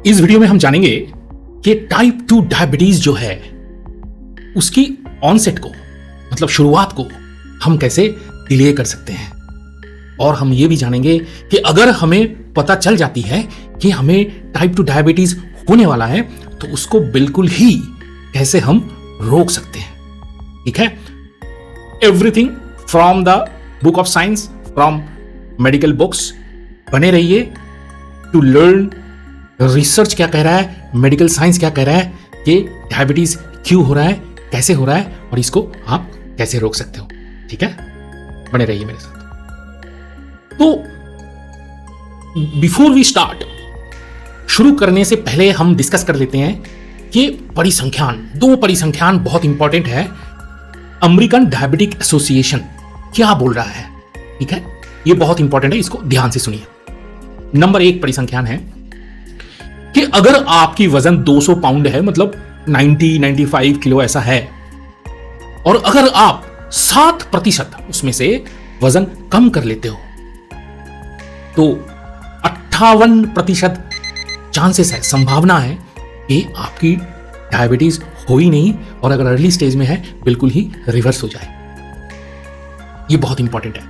इस वीडियो में हम जानेंगे कि टाइप 2 डायबिटीज जो है उसकी ऑनसेट को, मतलब शुरुआत को हम कैसे डिले कर सकते हैं। और हम ये भी जानेंगे कि अगर हमें पता चल जाती है कि हमें टाइप 2 डायबिटीज होने वाला है तो उसको बिल्कुल ही कैसे हम रोक सकते हैं। ठीक है, everything from the book of science, from medical books. बने रहिए टू लर्न रिसर्च क्या कह रहा है, मेडिकल साइंस क्या कह रहा है कि डायबिटीज क्यों हो रहा है, कैसे हो रहा है और इसको आप कैसे रोक सकते हो। ठीक है, बने रहिए मेरे साथ। तो बिफोर वी स्टार्ट, शुरू करने से पहले हम डिस्कस कर लेते हैं कि परिसंख्यान, दो परिसंख्यान बहुत इंपॉर्टेंट है। अमेरिकन डायबिटिक एसोसिएशन क्या बोल रहा है, ठीक है, ये बहुत इंपॉर्टेंट है, इसको ध्यान से सुनिए। नंबर 1 परिसंख्यान है कि अगर आपकी वजन 200 पाउंड है, मतलब 90-95 किलो ऐसा है, और अगर आप 7% उसमें से वजन कम कर लेते हो तो 58% चांसेस है, संभावना है कि आपकी डायबिटीज हो ही नहीं, और अगर अर्ली स्टेज में है बिल्कुल ही रिवर्स हो जाए। ये बहुत इंपॉर्टेंट है।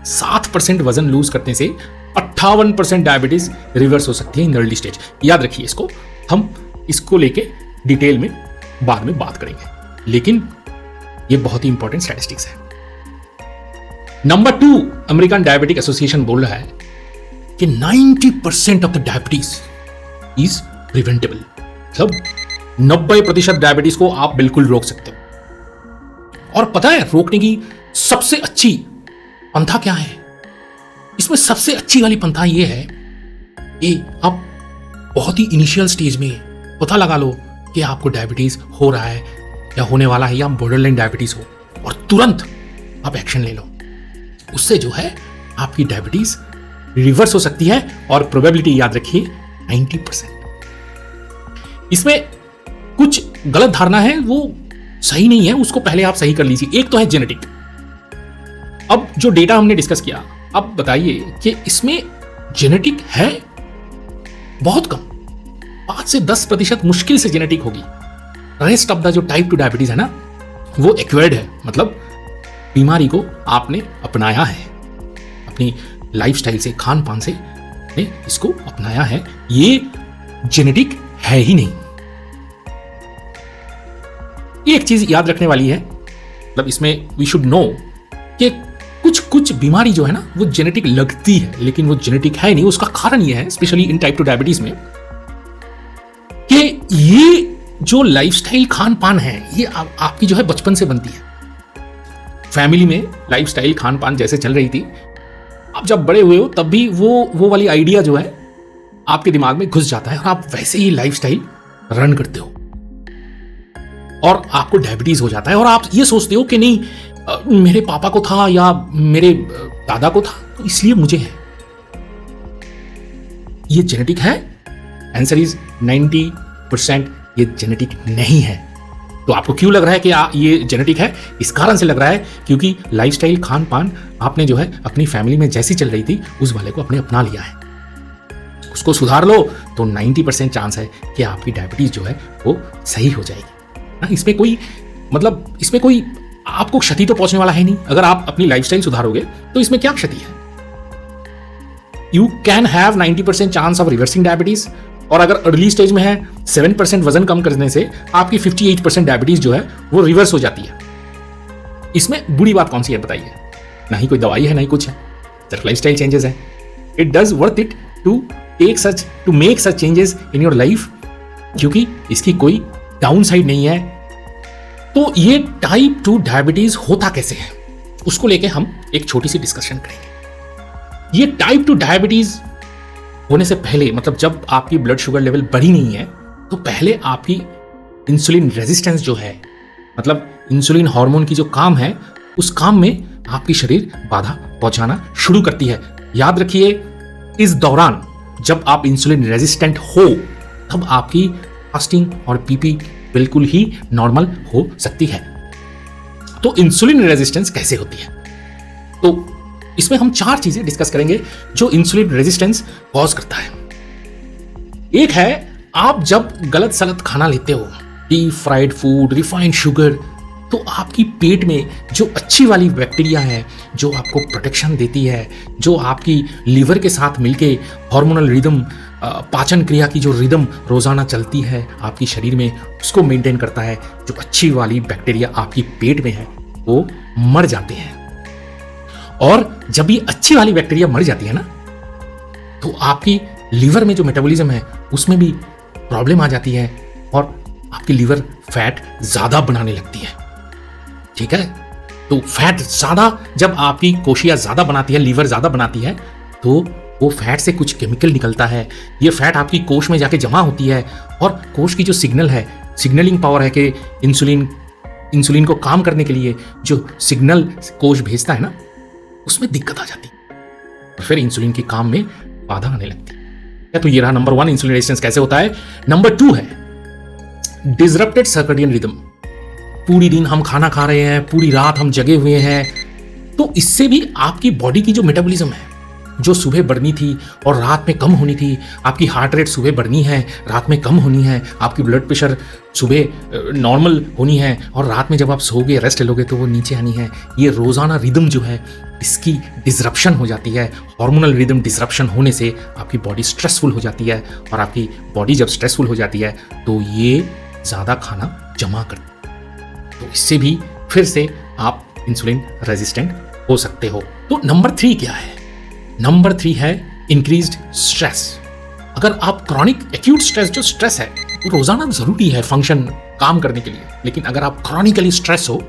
7% वजन लूज करने से 58% डायबिटीज रिवर्स हो सकती है इन अर्ली स्टेज। याद रखिए इसको, हम इसको लेके डिटेल में बाद में बात करेंगे, लेकिन ये बहुत ही इंपॉर्टेंट स्टैटिस्टिक्स है। नंबर 2, अमेरिकन डायबिटिक एसोसिएशन बोल रहा है कि 90% of the diabetes is preventable, मतलब 90% डायबिटीज को आप बिल्कुल रोक सकते हो। और पता है रोकने की सबसे अच्छी पंथा क्या है? इसमें सबसे अच्छी वाली पंथा यह है कि आप बहुत ही इनिशियल स्टेज में पता लगा लो कि आपको डायबिटीज हो रहा है या होने वाला है, या बॉर्डरलाइन डायबिटीज हो, और तुरंत आप एक्शन ले लो। उससे जो है आपकी डायबिटीज रिवर्स हो सकती है, और प्रोबेबिलिटी याद रखिए 90%। इसमें कुछ गलत धारणा है, वो सही नहीं है, उसको पहले आप सही कर लीजिए। एक तो है जेनेटिक। अब जो डेटा हमने डिस्कस किया, अब बताइए कि इसमें जेनेटिक है बहुत कम, 5 से 10% मुश्किल से जेनेटिक होगी। रेस्ट ऑफ द जो टाइप 2 डायबिटीज है ना, वो एक्वायर्ड है, मतलब बीमारी को आपने अपनाया है, अपनी लाइफस्टाइल से, खान पान से ने इसको अपनाया है, ये जेनेटिक है ही नहीं। एक चीज याद रखने वाली है, मतलब इसमें वी शुड नो कि कुछ बीमारी जो है ना वो जेनेटिक लगती है, लेकिन वो जेनेटिक है नहीं। उसका कारण ये है, स्पेशली इन टाइप 2 डायबिटीज में, कि ये जो लाइफस्टाइल खान पान है ये आपकी जो है बचपन से बनती है। फैमिली में लाइफस्टाइल खान पान जैसे चल रही थी, आप जब बड़े हुए हो तब भी वो वाली आइडिया जो है आपके दिमाग में घुस जाता है, और आप वैसे ही लाइफस्टाइल रन करते हो, और आपको डायबिटीज हो जाता है। और आप ये सोचते हो कि नहीं, मेरे पापा को था या मेरे दादा को था तो इसलिए मुझे है। ये जेनेटिक है? आंसर इज 90% ये जेनेटिक नहीं है। तो आपको क्यों लग रहा है कि ये जेनेटिक है? इस कारण से लग रहा है क्योंकि लाइफस्टाइल खान पान आपने जो है अपनी फैमिली में जैसी चल रही थी उस वाले को आपने अपना लिया है। उसको सुधार लो तो 90% चांस है कि आपकी डायबिटीज जो है वो सही हो जाएगी। इसमें कोई, मतलब इसमें कोई आपको क्षति तो पहुंचने वाला है नहीं। अगर आप अपनी लाइफस्टाइल सुधारोगे तो इसमें क्या क्षति है? You can have 90% chance of reversing diabetes, और अगर अर्ली स्टेज में है 7% वजन कम करने से आपकी 58% डायबिटीज जो है वो रिवर्स हो जाती है। इसमें बुरी बात कौन सी है बताइए? ना ही कोई दवाई है, ना ही कुछ है, सिर्फ लाइफस्टाइल चेंजेस है। It does worth it to make such changes in your life, क्योंकि इसकी कोई डाउन साइड नहीं है। तो ये टाइप 2 डायबिटीज होता कैसे है, उसको लेके हम एक छोटी सी डिस्कशन करेंगे। ये टाइप 2 डायबिटीज होने से पहले, मतलब जब आपकी ब्लड शुगर लेवल बढ़ी नहीं है, तो पहले आपकी इंसुलिन रेजिस्टेंस जो है, मतलब इंसुलिन हार्मोन की जो काम है, उस काम में आपकी शरीर बाधा पहुंचाना शुरू करती है। याद रखिए, इस दौरान जब आप इंसुलिन रेजिस्टेंट हो तब आपकी फास्टिंग और पीपी बिल्कुल ही नॉर्मल हो सकती है। तो इंसुलिन रेजिस्टेंस कैसे होती है? तो इसमें हम 4 चीजें डिस्कस करेंगे जो इंसुलिन रेजिस्टेंस कॉज करता है। एक है आप जब गलत सलत खाना लेते हो, deep fried food, refined sugar, तो आपकी पेट में जो अच्छी वाली बैक्टीरिया है, जो आपको प्रोटेक्शन देती है, जो आपकी लीवर के साथ मिलके हार्मोनल रिदम, पाचन क्रिया की जो रिदम रोजाना चलती है आपकी शरीर में, उसको मेंटेन करता है, जो अच्छी वाली बैक्टीरिया आपकी पेट में है वो मर जाते हैं। और जब ये अच्छी वाली बैक्टीरिया मर जाती है ना, तो आपकी लीवर में जो मेटाबॉलिज्म है उसमें भी प्रॉब्लम आ जाती है और आपकी लीवर फैट ज्यादा बनाने लगती है। ठीक है, तो फैट ज्यादा जब आपकी कोशिका ज्यादा बनाती है, लीवर ज्यादा बनाती है, तो वो फैट से कुछ केमिकल निकलता है। ये फैट आपकी कोश में जाके जमा होती है और कोश की जो सिग्नल है, सिग्नलिंग पावर है कि इंसुलिन को काम करने के लिए जो सिग्नल कोश भेजता है ना, उसमें दिक्कत आ जाती है और फिर इंसुलिन के काम में बाधा आने लगती है। तो ये रहा नंबर 1, इंसुलिन रेजिस्टेंस कैसे होता है। नंबर 2 है डिसरप्टेड सर्केडियन रिदम। पूरी दिन हम खाना खा रहे हैं, पूरी रात हम जगे हुए हैं, तो इससे भी आपकी बॉडी की जो मेटाबॉलिज्म है, जो सुबह बढ़नी थी और रात में कम होनी थी, आपकी हार्ट रेट सुबह बढ़नी है, रात में कम होनी है, आपकी ब्लड प्रेशर सुबह नॉर्मल होनी है और रात में जब आप सोओगे, रेस्ट लोगे तो वो नीचे आनी है। ये रोजाना रिदम जो है इसकी डिसरप्शन हो जाती है। हार्मोनल रिदम डिसरप्शन होने से आपकी बॉडी स्ट्रेसफुल हो जाती है और आपकी बॉडी जब स्ट्रेसफुल हो जाती है तो ये ज़्यादा खाना जमा करती है, तो इससे भी फिर से आप इंसुलिन रेजिस्टेंट हो सकते हो। तो नंबर 3 क्या है। नंबर 3 है इंक्रीज्ड स्ट्रेस। अगर आप क्रॉनिक एक्यूट स्ट्रेस, जो स्ट्रेस है वो रोजाना जरूरी है फंक्शन काम करने के लिए, लेकिन अगर आप क्रॉनिकली स्ट्रेस हो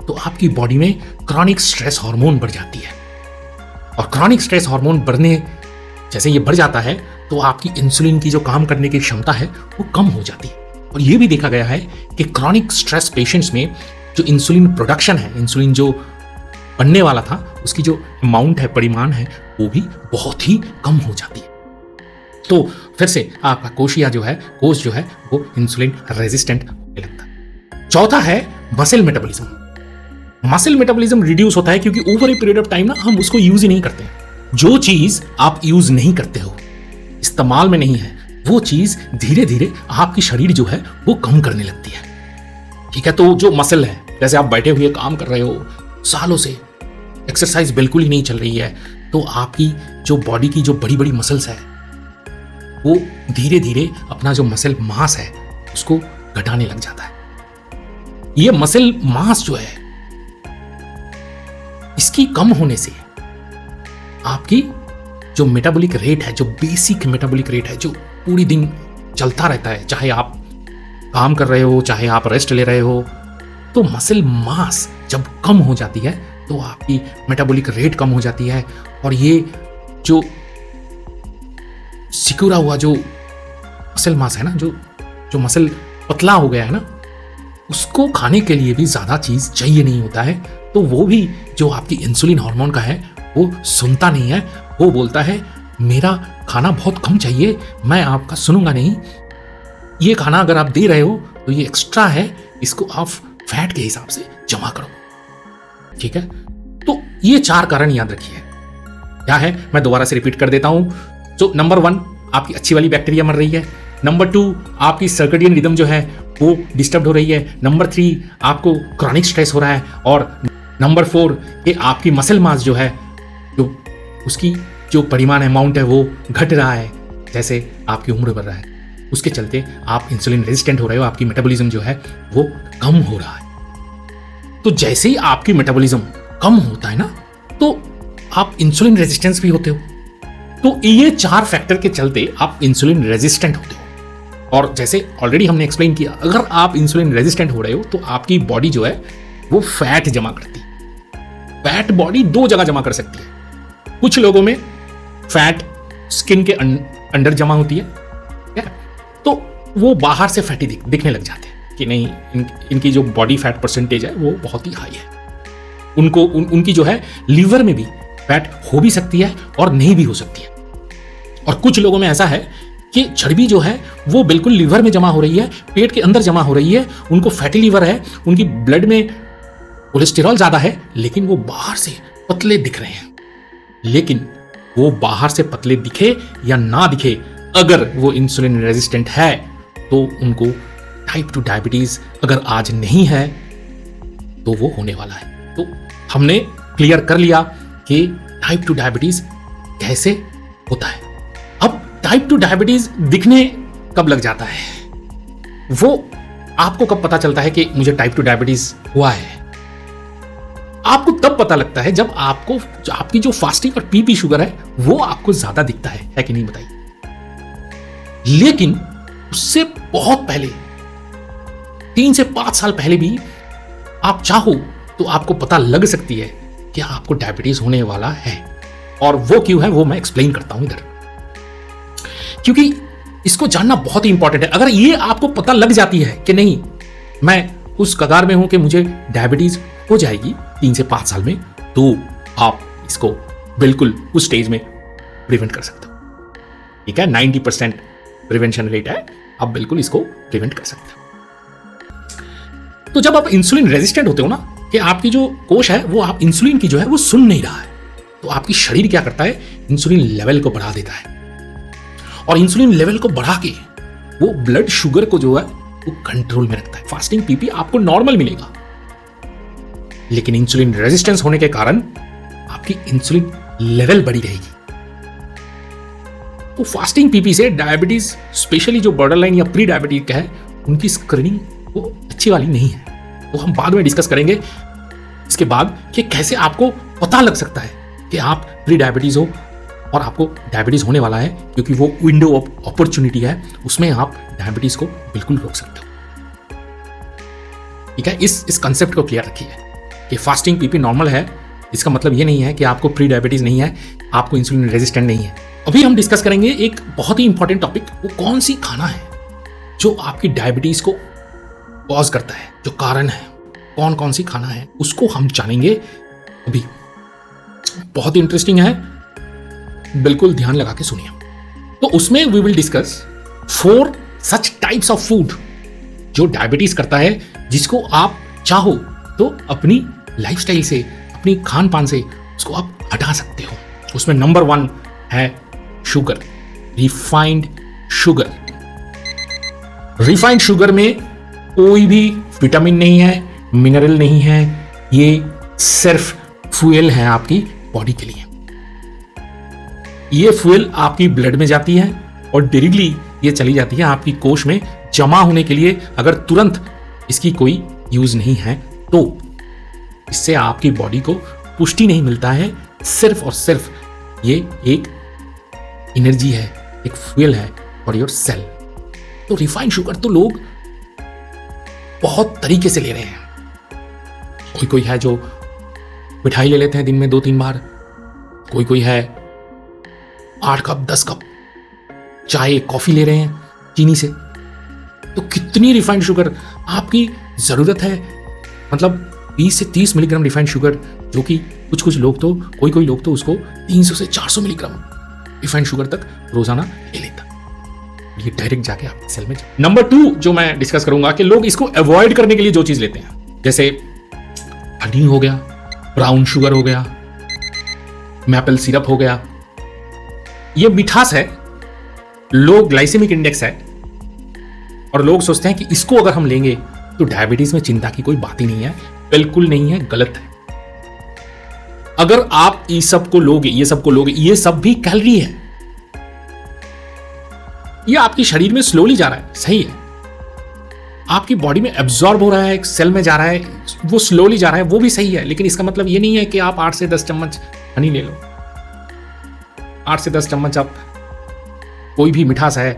तो आपकी बॉडी में क्रॉनिक स्ट्रेस हार्मोन बढ़ जाती है और क्रॉनिक स्ट्रेस हार्मोन बढ़ने जैसे ये बढ़ जाता है तो आपकी इंसुलिन की जो काम करने की क्षमता है वो कम हो जाती है। और ये भी देखा गया है कि क्रॉनिक स्ट्रेस पेशेंट्स में जो इंसुलिन प्रोडक्शन है, इंसुलिन जो बनने वाला था, उसकी जो अमाउंट है, परिमाण है, वो भी बहुत ही कम हो जाती है। तो फिर से आपका कोशिका जो है, कोष जो है, वो इंसुलिन रेजिस्टेंट होने लगता है। चौथा है muscle metabolism. Muscle metabolism reduce होता है क्योंकि over a period of time ना हम उसको यूज ही नहीं करते हैं। जो चीज आप यूज नहीं करते हो, इस्तेमाल में नहीं है, वो चीज धीरे धीरे आपकी शरीर जो है वो कम करने लगती है। ठीक है, तो जो मसल है, जैसे आप बैठे हुए काम कर रहे हो सालों से, एक्सरसाइज बिल्कुल ही नहीं चल रही है, तो आपकी जो बॉडी की जो बड़ी बड़ी मसल्स है वो धीरे धीरे अपना जो मसल मास है उसको घटाने लग जाता है। ये मसल मास जो है इसकी कम होने से आपकी जो मेटाबॉलिक रेट है, जो बेसिक मेटाबॉलिक रेट है, जो पूरी दिन चलता रहता है, चाहे आप काम कर रहे हो, चाहे आप रेस्ट ले रहे हो, तो मसल मास जब कम हो जाती है तो आपकी मेटाबॉलिक रेट कम हो जाती है और ये जो सिकुड़ा हुआ जो मसल मास है ना, जो मसल पतला हो गया है ना, उसको खाने के लिए भी ज्यादा चीज चाहिए नहीं होता है। तो वो भी जो आपकी इंसुलिन हार्मोन का है वो सुनता नहीं है, वो बोलता है मेरा खाना बहुत कम चाहिए, मैं आपका सुनूंगा नहीं, ये खाना अगर आप दे रहे हो तो ये एक्स्ट्रा है, इसको आप फैट के हिसाब से जमा करो। ठीक है, तो ये 4 कारण याद रखिए। क्या है, मैं दोबारा से रिपीट कर देता हूं। तो नंबर 1 आपकी अच्छी वाली बैक्टीरिया मर रही है। नंबर 2 आपकी सर्केडियन रिदम जो है वो डिस्टर्ब हो रही है। नंबर 3 आपको क्रॉनिक स्ट्रेस हो रहा है। और नंबर 4 ये आपकी मसल मास जो है, जो उसकी जो परिमाण अमाउंट है वो घट रहा है जैसे आपकी उम्र बढ़ रहा है, उसके चलते आप इंसुलिन रेजिस्टेंट हो रहे हो, आपकी मेटाबॉलिज्म जो है वो कम हो रहा है। तो जैसे ही आपकी मेटाबॉलिज्म कम होता है ना, तो आप इंसुलिन रेजिस्टेंस भी होते हो। तो ये 4 फैक्टर के चलते आप इंसुलिन रेजिस्टेंट होते हो। और जैसे ऑलरेडी हमने एक्सप्लेन किया, अगर आप इंसुलिन रेजिस्टेंट हो रहे हो तो आपकी बॉडी जो है वो फैट जमा करती है। फैट बॉडी 2 जगह जमा कर सकती है। कुछ लोगों में फैट स्किन के अंदर जमा होती है, तो वो बाहर से फैटी दिखने लग जाते हैं कि नहीं, इनकी जो बॉडी फैट परसेंटेज है वो बहुत ही हाई है। उनकी जो है लीवर में भी फैट हो भी सकती है और नहीं भी हो सकती है। और कुछ लोगों में ऐसा है कि चर्बी जो है वो बिल्कुल लीवर में जमा हो रही है, पेट के अंदर जमा हो रही है, उनको फैटी लीवर है, उनकी ब्लड में कोलेस्टेरॉल ज्यादा है, लेकिन वो बाहर से पतले दिख रहे हैं। लेकिन वो बाहर से पतले दिखे या ना दिखे, अगर वो इंसुलिन रेजिस्टेंट है तो उनको टाइप 2 डायबिटीज अगर आज नहीं है तो वो होने वाला है। तो हमने क्लियर कर लिया कि टाइप 2 डायबिटीज कैसे होता है। अब टाइप 2 डायबिटीज दिखने कब लग जाता है, वो आपको कब पता चलता है कि मुझे टाइप 2 डायबिटीज हुआ है? आपको तब पता लगता है जब आपको आपकी जो फास्टिंग और पीपी शुगर है वो आपको ज्यादा दिखता है कि नहीं, बताइए। लेकिन उससे बहुत पहले 3 से 5 साल पहले भी आप चाहो तो आपको पता लग सकती है कि आपको डायबिटीज होने वाला है। और वो क्यों है वो मैं एक्सप्लेन करता हूं इधर, क्योंकि इसको जानना बहुत ही इंपॉर्टेंट है। अगर ये आपको पता लग जाती है कि नहीं मैं उस कगार में हूं कि मुझे डायबिटीज हो जाएगी 3 से 5 साल में, तो आप इसको बिल्कुल उस स्टेज में प्रिवेंट कर सकते हो। ठीक है, 90% प्रिवेंशन रेट है, आप बिल्कुल इसको प्रिवेंट कर सकते हो। तो जब आप इंसुलिन रेजिस्टेंट होते हो ना, कि आपकी जो कोश है वो आप इंसुलिन की जो है वो सुन नहीं रहा है, तो आपकी शरीर क्या करता है, इंसुलिन लेवल को बढ़ा देता है। और इंसुलिन लेवल को बढ़ा के वो ब्लड शुगर को जो है वो कंट्रोल में रखता है। फास्टिंग पीपी आपको नॉर्मल मिलेगा, लेकिन इंसुलिन रेजिस्टेंस होने के कारण आपकी इंसुलिन लेवल बढ़ी रहेगी। तो फास्टिंग पीपी से डायबिटीज, स्पेशली जो बॉर्डरलाइन या प्री डायबिटीज का है, उनकी स्क्रीनिंग वो अच्छी वाली नहीं है। तो हम बाद में डिस्कस करेंगे इसके बाद कि कैसे आपको पता लग सकता है कि आप प्री डायबिटीज हो और आपको डायबिटीज होने वाला है, क्योंकि वो विंडो ऑफ अपॉर्चुनिटी है, उसमें आप डायबिटीज को बिल्कुल रोक सकते हो। ठीक है, इस कंसेप्ट को क्लियर रखिए कि फास्टिंग पीपी नॉर्मल है, इसका मतलब ये नहीं है कि आपको प्री डायबिटीज नहीं है, आपको इंसुलिन रेजिस्टेंट नहीं है। अभी हम डिस्कस करेंगे एक बहुत ही इंपॉर्टेंट टॉपिक, वो कौन सी खाना है जो आपकी डायबिटीज को कॉज करता है, जो कारण है, कौन कौन सी खाना है उसको हम जानेंगे अभी। बहुत इंटरेस्टिंग है, बिल्कुल ध्यान लगा के सुनिए। तो उसमें we will discuss 4 such types of food जो डायबिटीज करता है, जिसको आप चाहो तो अपनी लाइफस्टाइल से, अपनी खान पान से उसको आप हटा सकते हो। उसमें नंबर 1 है sugar, refined sugar. Refined sugar में कोई भी विटामिन नहीं है, मिनरल नहीं है, ये सिर्फ फ्यूल है आपकी बॉडी के लिए। ये फ्यूल आपकी ब्लड में जाती है और डायरेक्टली ये चली जाती है आपकी कोश में जमा होने के लिए। अगर तुरंत इसकी कोई यूज नहीं है तो इससे आपकी बॉडी को पुष्टि नहीं मिलता है, सिर्फ और सिर्फ ये एक एनर्जी है, एक फ्यूल है फॉर योर सेल। तो रिफाइंड शुगर तो लोग बहुत तरीके से ले रहे हैं। कोई है जो मिठाई ले लेते हैं दिन में 2-3 बार, कोई है 8 कप 10 कप चाय कॉफी ले रहे हैं चीनी से। तो कितनी रिफाइंड शुगर आपकी जरूरत है? मतलब 20 से 30 मिलीग्राम रिफाइंड शुगर, जो कि कुछ लोग तो कोई लोग तो उसको 300 से 400 मिलीग्राम रिफाइंड शुगर तक रोजाना ले लेता। ये डायरेक्ट जाके आपके सेल में। नंबर 2 जो मैं डिस्कस करूंगा कि लोग इसको अवॉइड करने के लिए जो चीज लेते हैं, जैसे हनी हो गया, ब्राउन शुगर हो गया, मैपल सिरप हो गया। ये मिठास है, लो ग्लाइसेमिक इंडेक्स है, और लोग सोचते हैं कि इसको अगर हम लेंगे तो डायबिटीज में चिंता की कोई बात ही नहीं है। बिल्कुल नहीं है, गलत है। अगर आप ये सब को लोगे, ये सब भी कैलोरी है, ये आपके शरीर में स्लोली जा रहा है, सही है, आपकी बॉडी में एब्जॉर्ब हो रहा है, सेल में जा रहा है, वो स्लोली जा रहा है, वो भी सही है। लेकिन इसका मतलब ये नहीं है कि आप 8 से 10 चम्मच हनी ले लो, 8 से 10 चम्मच आप कोई भी मिठास है,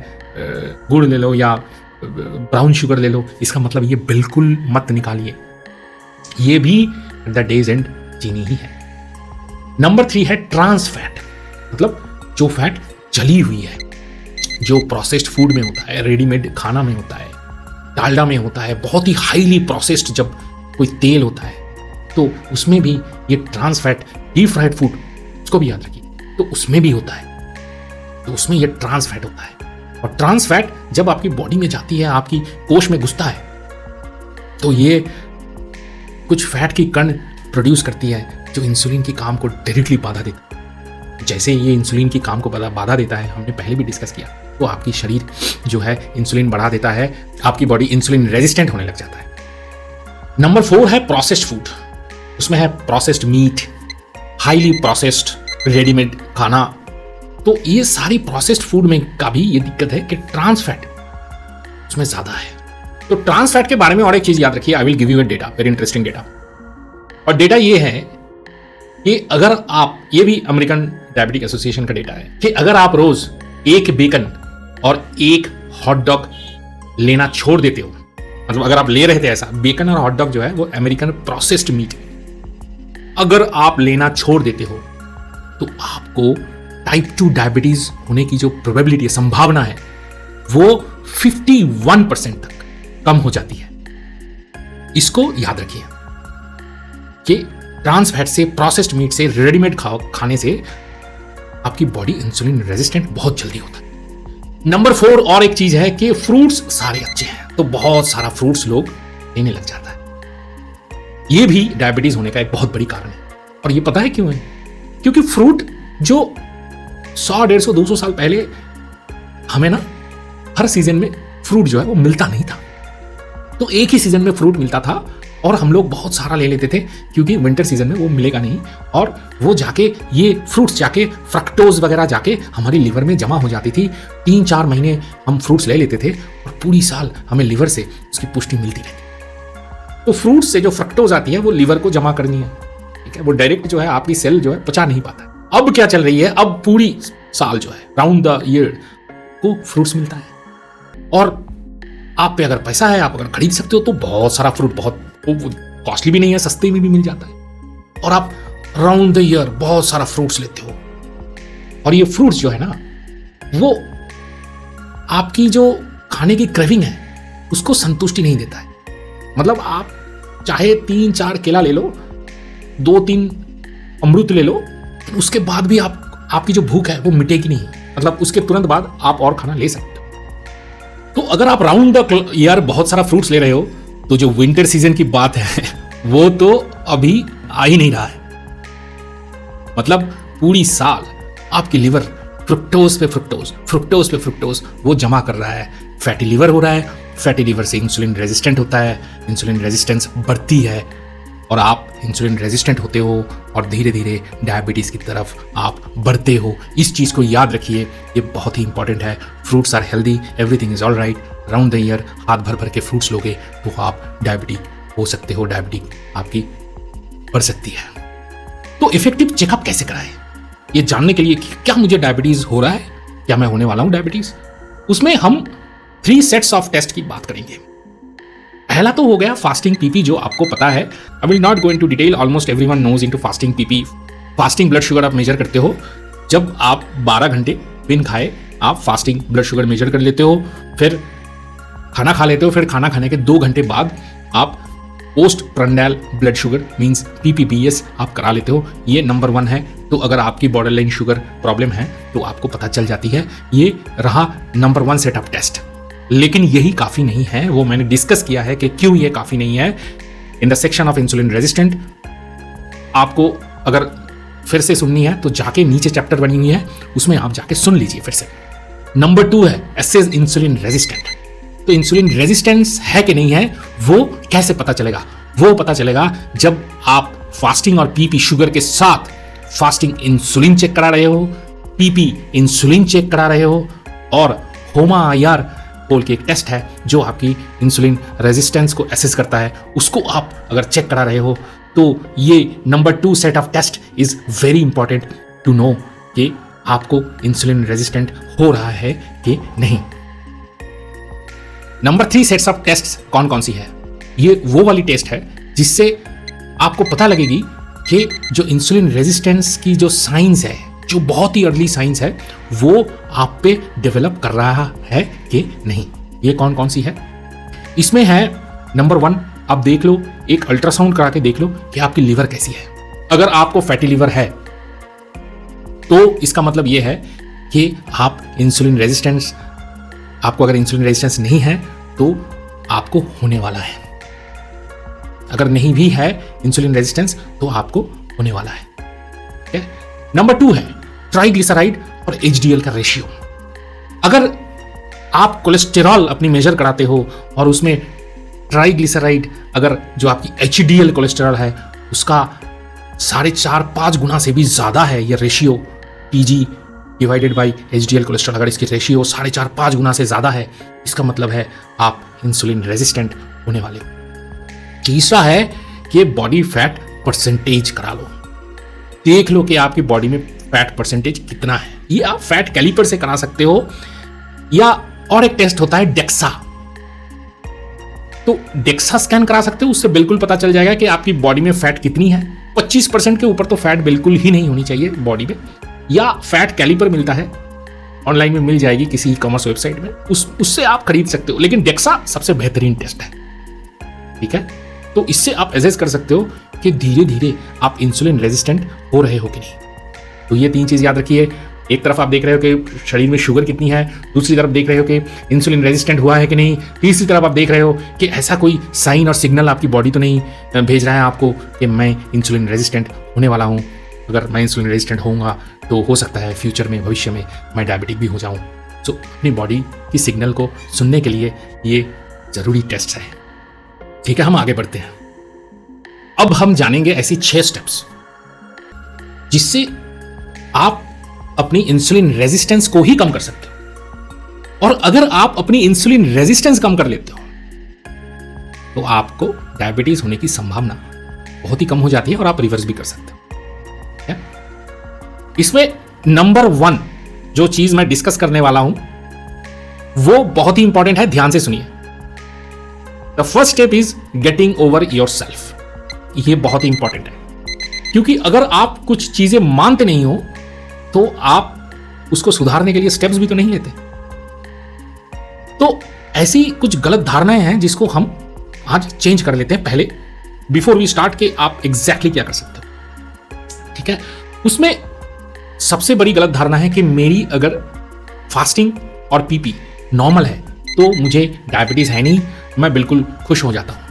गुड़ ले लो या ब्राउन शुगर ले लो, इसका मतलब ये बिल्कुल मत निकालिए। ये भी द डेज एंड चीनी ही है। नंबर 3 है ट्रांस फैट, मतलब जो फैट जली हुई है, जो प्रोसेस्ड फूड में होता है, रेडीमेड खाना में होता है, डालडा में होता है, बहुत ही हाईली प्रोसेस्ड जब कोई तेल होता है, तो उसमें भी ये trans fat, deep fried food, उसको भी याद रखिए, तो उसमें भी होता है। तो उसमें ये ट्रांस फैट होता है। और ट्रांस फैट जब आपकी बॉडी में जाती है, आपकी कोश में घुसता है, तो ये कुछ फैट की कण प्रोड्यूस करती है जो इंसुलिन के काम को डायरेक्टली बाधा देता है। जैसे ये इंसुलिन की काम को बाधा देता है, हमने पहले भी डिस्कस किया, तो आपकी शरीर जो है इंसुलिन बढ़ा देता है, आपकी बॉडी इंसुलिन रेजिस्टेंट होने लग जाता है। नंबर 4 है प्रोसेस्ड फूड। उसमें है processed meat, highly processed readymade खाना। तो ये सारी प्रोसेस्ड फूड में का भी ये दिक्कत है कि ट्रांस फैट उसमें ज्यादा है। तो ट्रांस फैट के बारे में और एक चीज याद रखिए, I will give you a data, very interesting data. और डेटा ये है कि अगर आप, ये भी अमेरिकन डायबिटिक एसोसिएशन का डेटा है कि अगर आप रोज एक बेकन और एक हॉट डॉग लेना छोड़ देते हो, मतलब अगर आप ले रहे थे ऐसा, बेकन और हॉट डॉग जो है वो अमेरिकन प्रोसेस्ड मीट है, अगर आप लेना छोड़ देते हो तो आपको टाइप 2 डायबिटीज होने की जो प्रोबेबिलिटी है, संभावना है, वो 51% तक कम हो जाती है। इसको याद रखिए कि ट्रांस फैट से, प्रोसेस्ड मीट से, रेडीमेड खाने से आपकी बॉडी इंसुलिन रेजिस्टेंट बहुत जल्दी होता है। नंबर 4 और एक चीज है कि फ्रूट्स सारे अच्छे हैं, तो बहुत सारा फ्रूट्स लोग लेने लग जाता है। ये भी डायबिटीज होने का एक बहुत बड़ी कारण है। और ये पता है क्यों है? क्योंकि फ्रूट जो 100, 150, 200 साल पहले हमें ना हर सीजन में फ्रूट जो है वो मिलता नहीं था। तो एक ही सीजन में फ्रूट मिलता था और हम लोग बहुत सारा ले लेते थे क्योंकि विंटर सीजन में वो मिलेगा नहीं, और वो जाके ये फ्रूट्स जाके फ्रक्टोज वगैरह जाके हमारी लिवर में जमा हो जाती थी। 3-4 महीने हम फ्रूट्स ले लेते थे और पूरी साल हमें लिवर से उसकी पुष्टि मिलती रहती। तो फ्रूट्स से जो फ्रक्टोज आती है वो लिवर को जमा करनी है, ठीक है, वो डायरेक्ट जो है आपकी सेल जो है पचा नहीं पाता। अब क्या चल रही है, अब पूरी साल जो है राउंड द ईयर को फ्रूट्स मिलता है, और आप पे अगर पैसा है, आप अगर खरीद सकते हो तो बहुत सारा फ्रूट, बहुत कॉस्टली भी नहीं है, सस्ते में भी मिल जाता है, और आप राउंड द ईयर बहुत सारा फ्रूट्स लेते हो। और ये फ्रूट्स जो है ना, वो आपकी जो खाने की क्रेविंग है उसको संतुष्टि नहीं देता है। मतलब आप चाहे 3-4 केला ले लो, 2-3 अमरूद ले लो, उसके बाद भी आपकी जो भूख है वो मिटेगी नहीं, मतलब उसके तुरंत बाद आप और खाना ले सकते हो। तो अगर आप राउंड द ईयर बहुत सारा फ्रूट्स ले रहे हो तो जो विंटर सीजन की बात है वो तो अभी आ ही नहीं रहा है। मतलब पूरी साल आपकी लिवर फ्रुक्टोज पे फ्रुक्टोज वो जमा कर रहा है, फैटी लिवर हो रहा है, फैटी लिवर से इंसुलिन रेजिस्टेंट होता है, इंसुलिन रेजिस्टेंस बढ़ती है और आप इंसुलिन रेजिस्टेंट होते हो और धीरे धीरे डायबिटीज की तरफ आप बढ़ते हो। इस चीज को याद रखिए, ये बहुत ही इंपॉर्टेंट है। Fruits are healthy, everything is all right. Round the year हाथ भर भर के फ्रूट्स लोगे तो आप डायबिटिक हो सकते हो, डायबिटिक आपकी बढ़ सकती है। तो इफेक्टिव चेकअप कैसे कराएं, ये जानने के लिए कि क्या मुझे डायबिटीज हो रहा है, क्या मैं होने वाला हूं डायबिटीज, उसमें हम 3 सेट्स ऑफ टेस्ट की बात करेंगे। पहला तो हो गया फास्टिंग पीपी, जो आपको पता है, I will not go into detail, almost everyone knows into fasting PP. Fasting blood sugar आप मेजर करते हो, जब आप 12 घंटे बिन खाए आप फास्टिंग ब्लड शुगर मेजर कर लेते हो, फिर खाना खा लेते हो, फिर खाना खाने के 2 घंटे बाद आप post prandial blood sugar means PPBS आप करा लेते हो। ये नंबर 1 है। तो अगर आपकी बॉर्डरलाइन शुगर प्रॉब्लम है तो आपको पता चल जाती है। ये रहा नंबर 1 सेट ऑफ टेस्ट। लेकिन यही काफी नहीं है, वो मैंने डिस्कस किया है कि क्यों ये काफी नहीं है in the section of insulin resistant. आपको अगर फिर से सुननी है तो जाके नीचे चैप्टर बनी हुई है, उसमें आप जाके सुन लीजिए फिर से। नंबर 2 है एसेस इंसुलिन रेजिस्टेंट। तो इंसुलिन रेजिस्टेंस है कि नहीं है वो कैसे पता चलेगा? वो पता चलेगा जब आप फास्टिंग और पीपी शुगर के साथ फास्टिंग इंसुलिन चेक करा रहे हो, पीपी इंसुलिन चेक करा रहे हो, और HOMA-IR बोल के एक टेस्ट है जो आपकी इंसुलिन रेजिस्टेंस को एसेस करता है, उसको आप अगर चेक करा रहे हो तो ये number 2 set of test is very important to know कि आपको इंसुलिन रेजिस्टेंट हो रहा है कि नहीं। नंबर 3 सेट्स ऑफ टेस्ट कौन कौन सी है? ये वो वाली टेस्ट है जिससे आपको पता लगेगी कि जो इंसुलिन रेजिस्टेंस की जो साइंस है, जो बहुत ही अर्ली साइंस है, वो आप पे डेवलप कर रहा है कि नहीं। ये कौन कौन सी है? इसमें है नंबर 1, आप देख लो, एक अल्ट्रासाउंड करा के देख लो कि आपकी लिवर कैसी है। अगर आपको फैटी लिवर है तो इसका मतलब ये है कि आप इंसुलिन रेजिस्टेंस, आपको अगर इंसुलिन रेजिस्टेंस नहीं है तो आपको होने वाला है। अगर नहीं भी है इंसुलिन रेजिस्टेंस तो आपको होने वाला है। ठीक है? नंबर 2 है ट्राइग्लिसराइड और HDL का रेशियो। अगर आप कोलेस्टेरॉल अपनी मेजर कराते हो और उसमें ट्राइग्लिसराइड, अगर जो आपकी HDL कोलेस्टेरॉल है उसका 4.5-5 गुना से भी ज़्यादा है, ये ratio TG divided by HDL cholesterol, अगर इसकी रेशियो 4.5-5 गुना से ज़्यादा है, इसका मतलब है आप इंसुलिन रेजिस्टेंट होने वाले हो। तीसरा है कि बॉडी फैट परसेंटेज करा लो, देख लो कि आपकी बॉडी में फैट परसेंटेज कितना है। ये आप फैट कैलिपर से करा सकते हो, या और एक टेस्ट होता है डेक्सा, तो डेक्सा स्कैन करा सकते हो, उससे बिल्कुल पता चल जाएगा कि आपकी बॉडी में फैट कितनी है। 25% के ऊपर तो फैट बिल्कुल ही नहीं होनी चाहिए बॉडी में। या फैट कैलिपर मिलता है, ऑनलाइन में मिल जाएगी किसी ई कॉमर्स वेबसाइट में, उससे आप खरीद सकते हो, लेकिन डेक्सा सबसे बेहतरीन टेस्ट है, ठीक है। तो इससे आप एसेस कर सकते हो कि धीरे धीरे आप इंसुलिन रेजिस्टेंट हो रहे हो कि नहीं। तो ये 3 चीज याद रखिए। एक तरफ आप देख रहे हो कि शरीर में शुगर कितनी है, दूसरी तरफ देख रहे हो कि इंसुलिन रेजिस्टेंट हुआ है कि नहीं, तीसरी तरफ आप देख रहे हो कि ऐसा कोई साइन और सिग्नल आपकी बॉडी तो नहीं भेज रहा है आपको कि मैं इंसुलिन रेजिस्टेंट होने वाला हूँ। अगर मैं इंसुलिन रेजिस्टेंट होऊंगा तो हो सकता है फ्यूचर में, भविष्य में मैं डायबिटिक भी हो जाऊँ। तो अपनी बॉडी की सिग्नल को सुनने के लिए ये ज़रूरी टेस्ट है, ठीक है। हम आगे बढ़ते हैं। अब हम जानेंगे ऐसी 6 स्टेप्स जिससे आप अपनी इंसुलिन रेजिस्टेंस को ही कम कर सकते हो। और अगर आप अपनी इंसुलिन रेजिस्टेंस कम कर लेते हो तो आपको डायबिटीज होने की संभावना बहुत ही कम हो जाती है और आप रिवर्स भी कर सकते हो। इसमें नंबर 1 जो चीज मैं डिस्कस करने वाला हूं वो बहुत ही इंपॉर्टेंट है, ध्यान से सुनिए। The first step is getting over your self. ये बहुत ही इंपॉर्टेंट है, क्योंकि अगर आप कुछ चीजें मानते नहीं हो तो आप उसको सुधारने के लिए स्टेप्स भी तो नहीं लेते। तो ऐसी कुछ गलत धारणाएं हैं जिसको हम आज चेंज कर लेते हैं। पहले बिफोर वी स्टार्ट के आप एग्जैक्टली क्या कर सकते हो, ठीक है। उसमें सबसे बड़ी गलत धारणा है कि मेरी अगर फास्टिंग और पीपी नॉर्मल है तो मुझे डायबिटीज है नहीं, मैं बिल्कुल खुश हो जाता हूं।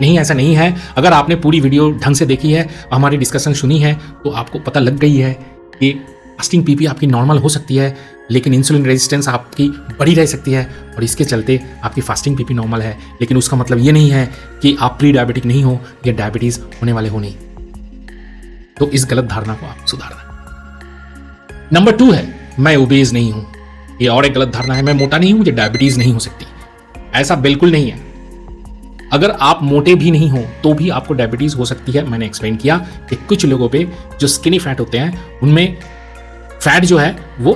नहीं, ऐसा नहीं है। अगर आपने पूरी वीडियो ढंग से देखी है, हमारी डिस्कशन सुनी है, तो आपको पता लग गई है कि फास्टिंग पीपी आपकी नॉर्मल हो सकती है, लेकिन इंसुलिन रेजिस्टेंस आपकी बढ़ी रह सकती है और इसके चलते आपकी फास्टिंग पीपी नॉर्मल है, लेकिन उसका मतलब ये नहीं है कि आप प्री डायबिटिक नहीं हो या डायबिटीज होने वाले हो नहीं। तो इस गलत धारणा को आप सुधारना। नंबर 2 है मैं ओबेज नहीं हूं। ये और एक गलत धारणा है, मैं मोटा नहीं हूं, मुझे डायबिटीज नहीं हो सकती। ऐसा बिल्कुल नहीं है। अगर आप मोटे भी नहीं हो तो भी आपको डायबिटीज हो सकती है। मैंने एक्सप्लेन किया कि कुछ लोगों पे जो स्किनी फैट होते हैं उनमें फैट जो है वो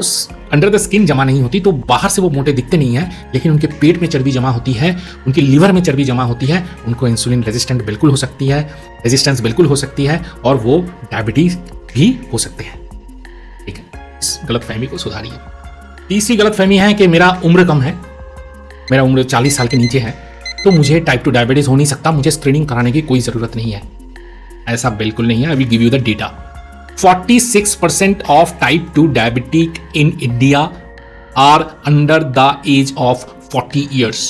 अंडर द स्किन जमा नहीं होती, तो बाहर से वो मोटे दिखते नहीं है, लेकिन उनके पेट में चर्बी जमा होती है, उनकी लीवर में चर्बी जमा होती है। उनको इंसुलिन रेजिस्टेंट बिल्कुल हो सकती है, रेजिस्टेंस बिल्कुल हो सकती है और वो डायबिटीज भी हो सकते हैं, ठीक है। इस गलतफहमी को सुधारिए। तीसरी गलतफहमी है कि मेरा उम्र कम है, मेरा उम्र 40 साल के नीचे है, तो मुझे टाइप 2 डायबिटीज हो नहीं सकता, मुझे स्क्रीनिंग कराने की कोई जरूरत नहीं है। ऐसा बिल्कुल नहीं है। I will give you the data. 46% of type 2 diabetic in India are under the age of 40 years.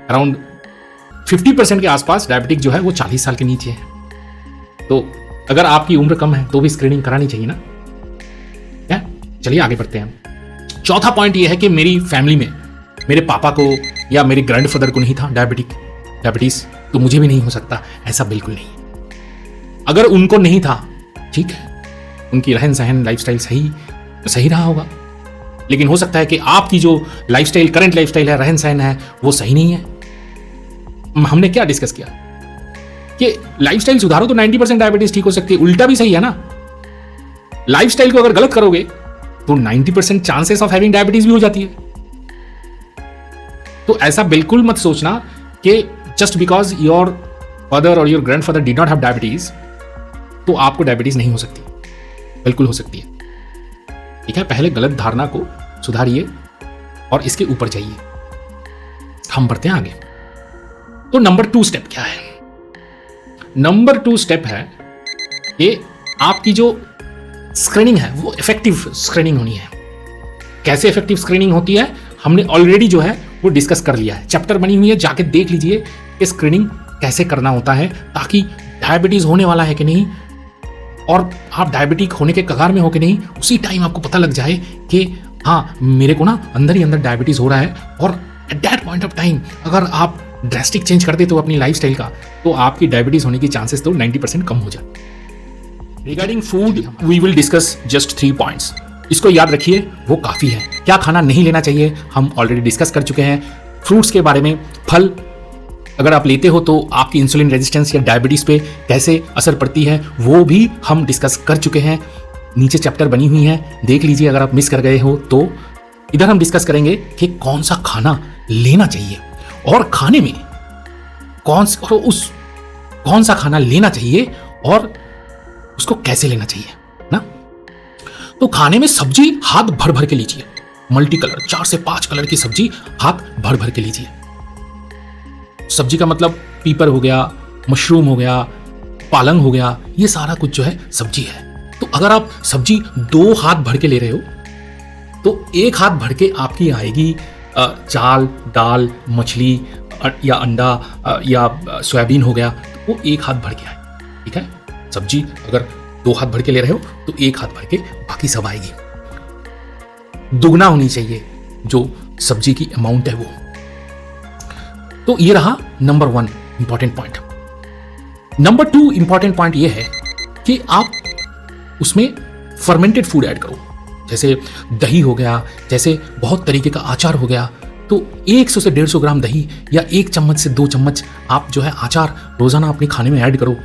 Around 50% के आसपास डायबिटिक जो है वो 40 साल के नीचे है। तो अगर आपकी उम्र कम है तो भी स्क्रीनिंग करानी चाहिए ना, क्या? चलिए आगे बढ़ते हैं। चौथा पॉइंट ये है कि मेरी फैमिली में मेरे पापा को या मेरे ग्रैंडफादर को नहीं था डायबिटीज, तो मुझे भी नहीं हो सकता। ऐसा बिल्कुल नहीं। अगर उनको नहीं था, ठीक है, उनकी रहन सहन लाइफस्टाइल सही रहा होगा, लेकिन हो सकता है कि आपकी जो लाइफस्टाइल, करंट लाइफस्टाइल है, रहन सहन है, वो सही नहीं है। हमने क्या डिस्कस किया कि लाइफस्टाइल सुधारो तो 90% डायबिटीज ठीक हो सकती है। उल्टा भी सही है ना, लाइफस्टाइल को अगर गलत करोगे तो 90% चांसेस ऑफ हैविंग डायबिटीज भी हो जाती है। तो ऐसा बिल्कुल मत सोचना कि जस्ट बिकॉज योर फादर और your grandfather did not have diabetes तो आपको डायबिटीज नहीं हो सकती। बिल्कुल हो सकती है, ठीक है। पहले गलत धारणा को सुधारिए और इसके ऊपर जाइए। हम बढ़ते हैं आगे। तो नंबर 2 स्टेप क्या है? नंबर 2 स्टेप है कि आपकी जो स्क्रीनिंग है वो इफेक्टिव स्क्रीनिंग होनी है। कैसे इफेक्टिव स्क्रीनिंग होती है हमने ऑलरेडी जो है वो डिस्कस कर लिया है, चैप्टर बनी हुई है, जाके देख लीजिए कि स्क्रीनिंग कैसे करना होता है, ताकि डायबिटीज होने वाला है कि नहीं और आप डायबिटिक होने के कगार में हो कि नहीं, उसी टाइम आपको पता लग जाए कि हाँ मेरे को ना अंदर ही अंदर डायबिटीज़ हो रहा है, और at that point of time अगर आप ड्रेस्टिक चेंज कर देते हो अपनी लाइफस्टाइल का, तो आपकी डायबिटीज़ होने की चांसेस तो 90% कम हो जाए। Regarding food we will discuss just 3 points. इसको याद रखिए, वो काफ़ी है। क्या खाना नहीं लेना चाहिए हम ऑलरेडी डिस्कस कर चुके हैं। फ्रूट्स के बारे में, फल अगर आप लेते हो तो आपकी इंसुलिन रेजिस्टेंस या डायबिटीज़ पे कैसे असर पड़ती है वो भी हम डिस्कस कर चुके हैं। नीचे चैप्टर बनी हुई है, देख लीजिए अगर आप मिस कर गए हो तो। इधर हम डिस्कस करेंगे कि कौन सा खाना लेना चाहिए और खाने में कौन सा खाना लेना चाहिए और उसको कैसे लेना चाहिए ना। तो खाने में सब्जी हाथ भर भर के लीजिए, मल्टी कलर 4 से 5 कलर की सब्जी हाथ भर भर के लीजिए। सब्जी का मतलब पीपर हो गया, मशरूम हो गया, पालंग हो गया, ये सारा कुछ जो है सब्जी है। तो अगर आप सब्जी 2 हाथ भर के ले रहे हो तो 1 हाथ भर के आपकी आएगी चाल, दाल, मछली या अंडा या सोयाबीन हो गया, तो वो 1 हाथ भर के आए। ठीक है, सब्जी अगर 2 हाथ भर के ले रहे हो तो 1 हाथ भर के बाकी सब आएगी। दुगना होनी चाहिए जो सब्जी की अमाउंट है वो। तो ये रहा number 1 important point. Number 2 important point ये है कि आप उसमें फर्मेंटेड फूड ऐड करो। जैसे दही हो गया, जैसे बहुत तरीके का अचार हो गया, तो 100 से 150 ग्राम दही या 1 चम्मच से 2 चम्मच आप जो है अचार रोजाना अपने खाने में ऐड करो।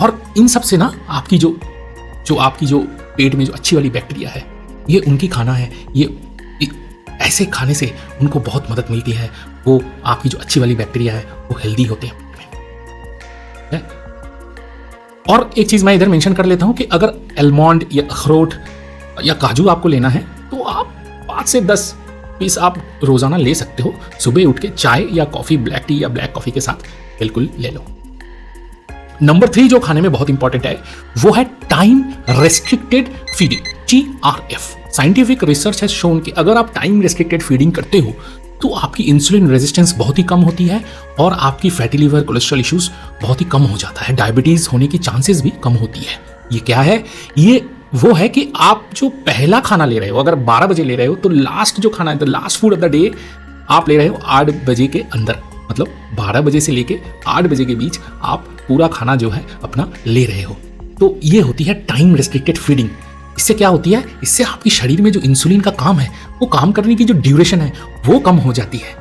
और इन सब से ना आपकी जो पेट में जो अच्छी वाली बैक्टीरिया है, ये उनकी खाना है, ये ऐसे खाने से उनको बहुत मदद मिलती है। वो आपकी जो अच्छी वाली बैक्टीरिया है वो हेल्दी होते हैं। और एक चीज मैं इधर मेंशन कर लेता हूं कि अगर एलमंड या अखरोट या काजू आपको लेना है तो आप 5 से 10 पीस आप रोजाना ले सकते हो। सुबह उठ के चाय या कॉफी, ब्लैक टी या ब्लैक कॉफी के साथ बिल्कुल ले लो। नंबर 3 जो खाने में बहुत इंपॉर्टेंट है वो है time restricted feeding, TRF। Scientific research has shown कि अगर आप टाइम रेस्ट्रिक्टेड फीडिंग करते हो तो आपकी इंसुलिन रेजिस्टेंस बहुत ही कम होती है और आपकी फैटी लिवर, कोलेस्ट्रॉल इश्यूज बहुत ही कम हो जाता है। डायबिटीज होने की चांसेस भी कम होती है। ये क्या है? ये वो है कि आप जो पहला खाना ले रहे हो, अगर 12 बजे ले रहे हो तो लास्ट जो खाना है, the last food of the day आप ले रहे हो 8 बजे के अंदर। मतलब 12 बजे से लेके 8 बजे के बीच आप पूरा खाना जो है अपना ले रहे हो। तो ये होती है टाइम रेस्ट्रिक्टेड फीडिंग। इससे क्या होती है? इससे आपकी शरीर में जो इंसुलिन का काम है, वो काम करने की जो ड्यूरेशन है वो कम हो जाती है।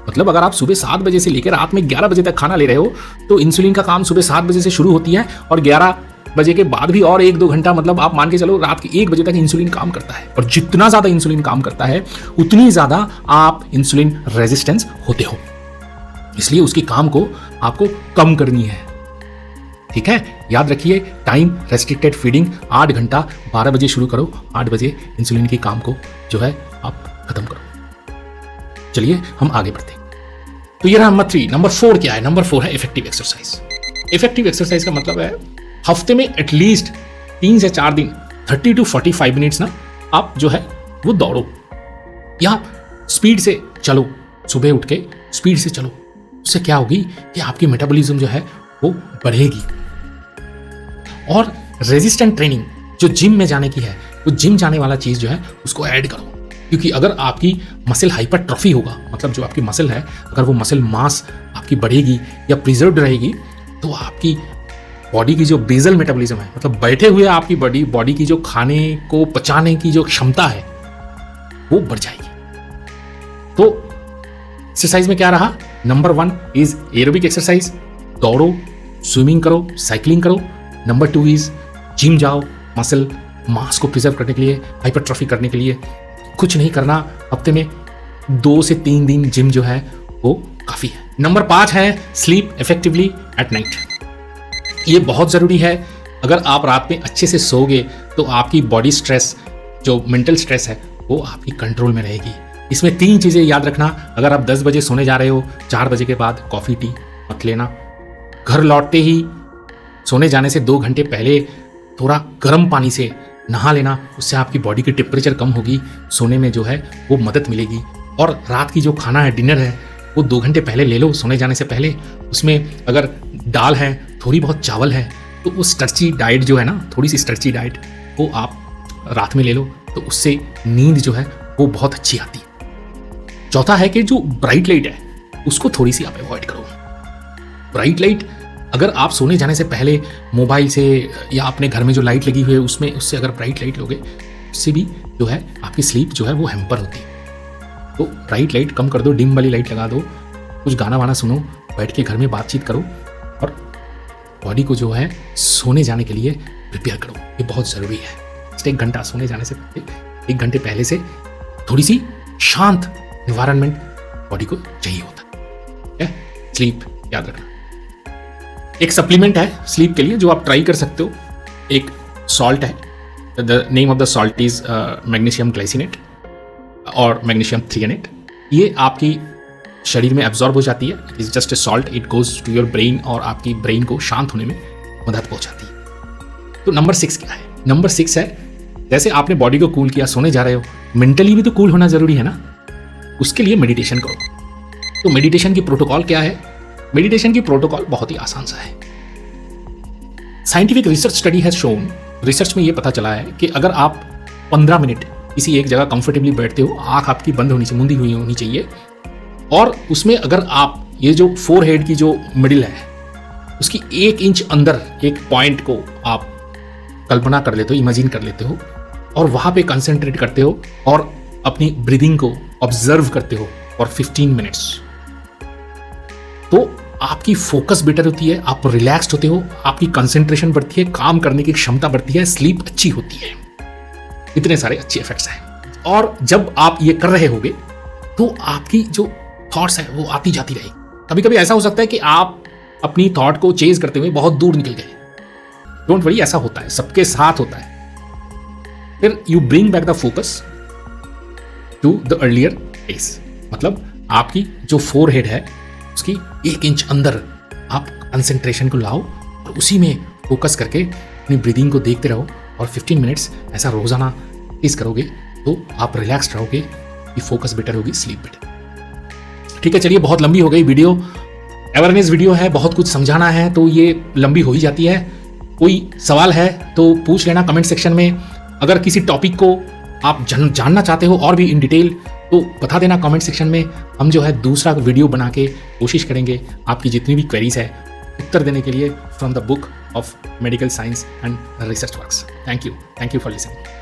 मतलब अगर आप सुबह 7 बजे से लेकर रात में 11 बजे तक खाना ले रहे हो तो इंसुलिन का काम सुबह 7 बजे से शुरू होती है और 11 बजे के बाद भी और 1-2 घंटा, मतलब आप मान के चलो रात के 1 बजे तक इंसुलिन काम करता है। और जितना ज्यादा इंसुलिन काम करता है उतनी ज्यादा आप इंसुलिन रेजिस्टेंस होते हो। इसलिए उसकी काम को आपको कम करनी है। ठीक है, याद रखिए टाइम रेस्ट्रिक्टेड फीडिंग 8 घंटा, 12 बजे शुरू करो, 8 बजे इंसुलिन के काम को जो है आप खत्म करो। चलिए हम आगे बढ़ते हैं। तो ये रहा नंबर 3। नंबर 4 क्या है? नंबर 4 है इफेक्टिव एक्सरसाइज। इफेक्टिव एक्सरसाइज का मतलब है हफ्ते में एटलीस्ट 3 से 4 दिन 30 to 45 मिनट्स ना आप जो है वो दौड़ो या स्पीड से चलो। सुबह उठ के स्पीड से चलो, उससे क्या होगी कि आपकी मेटाबॉलिज्म जो है वो बढ़ेगी। और रेजिस्टेंट ट्रेनिंग जो जिम में जाने की है, वो जिम जाने वाला चीज जो है उसको ऐड करो। क्योंकि अगर आपकी मसल हाइपरट्रॉफी होगा, मतलब जो आपकी मसल है अगर वो मसल मास आपकी बढ़ेगी या प्रिजर्व्ड रहेगी, तो आपकी बॉडी की जो बेसल मेटाबॉलिज्म है, मतलब बैठे हुए आपकी बॉडी की जो खाने को पचाने की जो क्षमता है वो बढ़ जाएगी। तो एक्सरसाइज में क्या रहा? नंबर 1 इज एरोबिक एक्सरसाइज, दौड़ो, स्विमिंग करो, साइकिलिंग करो। नंबर 2 इज जिम जाओ, मसल मास को प्रिजर्व करने के लिए, हाइपरट्रॉफी करने के लिए। कुछ नहीं करना, हफ्ते में 2 से 3 दिन जिम जो है वो काफी है। नंबर 5 है स्लीप इफेक्टिवली एट नाइट। ये बहुत जरूरी है। अगर आप रात में अच्छे से सोओगे तो आपकी बॉडी स्ट्रेस, जो मेंटल स्ट्रेस है, वो आपकी कंट्रोल में रहेगी। इसमें 3 चीजें याद रखना। अगर आप 10 बजे सोने जा रहे हो, 4 बजे के बाद कॉफी टी मत लेना। घर लौटते ही सोने जाने से 2 घंटे पहले थोड़ा गर्म पानी से नहा लेना, उससे आपकी बॉडी की टेम्परेचर कम होगी, सोने में जो है वो मदद मिलेगी। और रात की जो खाना है, डिनर है, वो 2 घंटे पहले ले लो सोने जाने से पहले। उसमें अगर दाल है, थोड़ी बहुत चावल है, तो वो स्टर्ची डाइट जो है ना, थोड़ी सी स्टर्ची डाइट वो आप रात में ले लो, तो उससे नींद जो है वो बहुत अच्छी आती है। चौथा है कि जो ब्राइट लाइट है उसको थोड़ी सी आप अवॉइड करो। ब्राइट लाइट, अगर आप सोने जाने से पहले मोबाइल से या अपने घर में जो लाइट लगी हुई है उससे अगर ब्राइट लाइट लोगे, उससे भी जो है आपकी स्लीप जो है वो हैम्पर होती है। तो ब्राइट लाइट कम कर दो, डिम वाली लाइट लगा दो, कुछ गाना वाना सुनो, बैठ के घर में बातचीत करो और बॉडी को जो है सोने जाने के लिए प्रिपेयर करो। ये बहुत ज़रूरी है। 1 घंटा सोने जाने से पहले, 1 घंटे पहले से थोड़ी सी शांत एनवायरनमेंट बॉडी को चाहिए होता है। स्लीप याद रखना। एक सप्लीमेंट है स्लीप के लिए जो आप ट्राई कर सकते हो। एक सॉल्ट है, the name of the salt is magnesium glycinate और मैग्नीशियम थ्रियोनेट। ये आपकी शरीर में एब्जॉर्ब हो जाती है। It is just a salt, it goes to your brain और आपकी ब्रेन को शांत होने में मदद पहुंचाती है। तो नंबर 6 क्या है? नंबर 6 है, जैसे आपने बॉडी को कूल किया, सोने जा रहे हो, मेंटली भी तो कूल होना जरूरी है ना। उसके लिए मेडिटेशन करो। तो मेडिटेशन की प्रोटोकॉल क्या है? मेडिटेशन की प्रोटोकॉल बहुत ही आसान सा है। Scientific research study has shown, research में ये पता चला है कि अगर आप 15 मिनट किसी एक जगह कंफर्टेबली बैठते हो, आंख आपकी बंद होनी चाहिए, मुंदी हुई होनी चाहिए, और उसमें अगर आप ये जो फोरहेड की जो मिडिल है उसकी 1 इंच अंदर एक पॉइंट को आप कल्पना कर लेते हो, इमेजिन कर लेते हो और वहां पे कंसंट्रेट करते हो और अपनी ब्रीदिंग को ऑब्जर्व करते हो फॉर 15 मिनट्स, तो आपकी फोकस बेटर होती है, आप रिलैक्स्ड होते हो, आपकी कंसंट्रेशन बढ़ती है, काम करने की क्षमता बढ़ती है, स्लीप अच्छी होती है। इतने सारे अच्छे इफेक्ट्स हैं। और जब आप ये कर रहे होगे तो आपकी जो थॉट्स है वो आती जाती रहेगी। कभी कभी ऐसा हो सकता है कि आप अपनी थॉट को चेज करते हुए बहुत दूर निकल गए। डोंट वरी, ऐसा होता है, सबके साथ होता है। फिर you bring back the focus to the earlier place, मतलब आपकी जो फोरहेड है उसकी 1 इंच अंदर आप कंसंट्रेशन को लाओ और उसी में फोकस करके अपनी ब्रीदिंग को देखते रहो और 15 मिनट्स ऐसा रोजाना प्रेक्टिस करोगे तो आप रिलैक्स्ड रहोगे, ये फोकस बेटर होगी, स्लीप बेटर। ठीक है, चलिए, बहुत लंबी हो गई वीडियो, अवेयरनेस वीडियो है, बहुत कुछ समझाना है तो ये लंबी हो ही जाती है। कोई सवाल है तो पूछ लेना कमेंट सेक्शन में। अगर किसी टॉपिक को आप जानना चाहते हो और भी इन डिटेल तो बता देना कमेंट सेक्शन में। हम जो है दूसरा वीडियो बना के कोशिश करेंगे आपकी जितनी भी क्वेरीज है उत्तर देने के लिए from the book of medical science and research works. Thank you for listening.